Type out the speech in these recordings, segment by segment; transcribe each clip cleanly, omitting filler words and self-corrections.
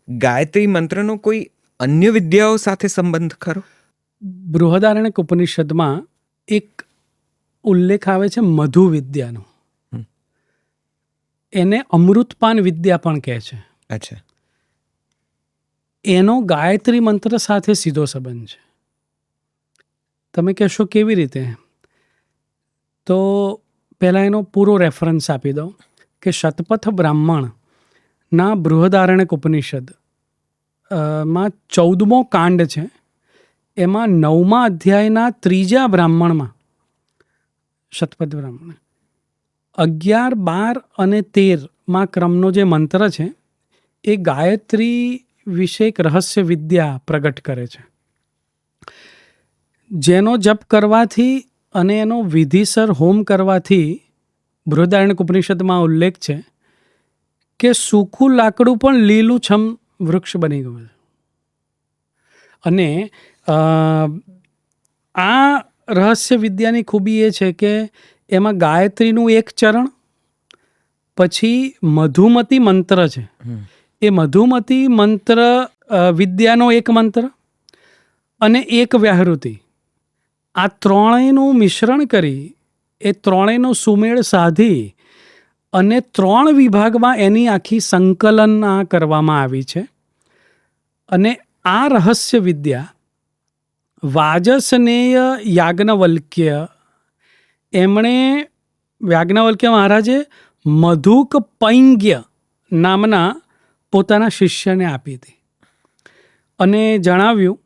ગાયત્રી મંત્રનો કોઈ અન્ય વિદ્યાઓ સાથે સંબંધ ખરો? બૃહદારણ્યક ઉપનિષદમાં એક ઉલ્લેખ આવે છે મધુ વિદ્યાનો. એને અમૃતપાન વિદ્યા પણ કહે છે. અચ્છા. એનો ગાયત્રી મંત્ર સાથે સીધો સંબંધ છે. તમે કહેશો કેવી રીતે? તો પહેલાં એનો પૂરો રેફરન્સ આપી દઉં કે શતપથ બ્રાહ્મણના બૃહદારણ્યક ઉપનિષદ માં 14મો કાંડ છે. એમાં 9મા અધ્યાયના 3જા બ્રાહ્મણમાં શતપથ બ્રાહ્મણ 11, 12 અને 13માં ક્રમનો જે મંત્ર છે એ ગાયત્રી વિશે એક રહસ્ય વિદ્યા પ્રગટ કરે છે, જેનો જપ કરવાથી અને એનો વિધિસર હોમ કરવાથી બૃહદારણ્યક ઉપનિષદમાં ઉલ્લેખ છે કે સૂકું લાકડું પણ લીલું છમ વૃક્ષ બની ગયું છે. અને આ રહસ્ય વિદ્યાની ખૂબી એ છે કે એમાં ગાયત્રીનું એક ચરણ, પછી મધુમતી મંત્ર છે, એ મધુમતી મંત્ર વિદ્યાનો એક મંત્ર અને એક વ્યાહૃતિ, આ ત્રણેયનું મિશ્રણ કરી એ ત્રણેયનો સુમેળ સાધી અને 3 વિભાગમાં એની આખી સંકલન કરવામાં આવી છે. અને આ રહસ્ય વિદ્યા વાજસનેય યાજ્ઞવલ્ક્ય, એમણે યાજ્ઞવલ્ક્ય મહારાજે મધુક પૈંગ્ય નામના પોતાના શિષ્યને આપી હતી. અને જણાવ્યું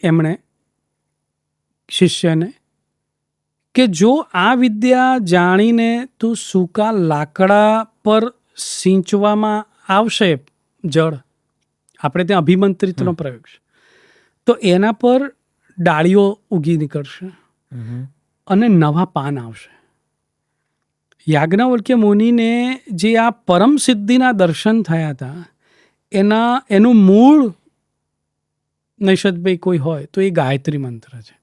એમણે શિષ્યને કે જો આ વિદ્યા જાણીને તું સૂકા લાકડા પર સિંચવામાં આવશે જળ, આપણે ત્યાં અભિમંત્રિતનો પ્રયોગ છે, તો એના પર ડાળીઓ ઉગી નીકળશે અને નવા પાન આવશે. યાજ્ઞવલ્ક્ય મુનિને જે આ પરમ સિદ્ધિના દર્શન થયા હતા એનું મૂળ નૈષદભાઈ કોઈ હોય તો એ ગાયત્રી મંત્ર છે.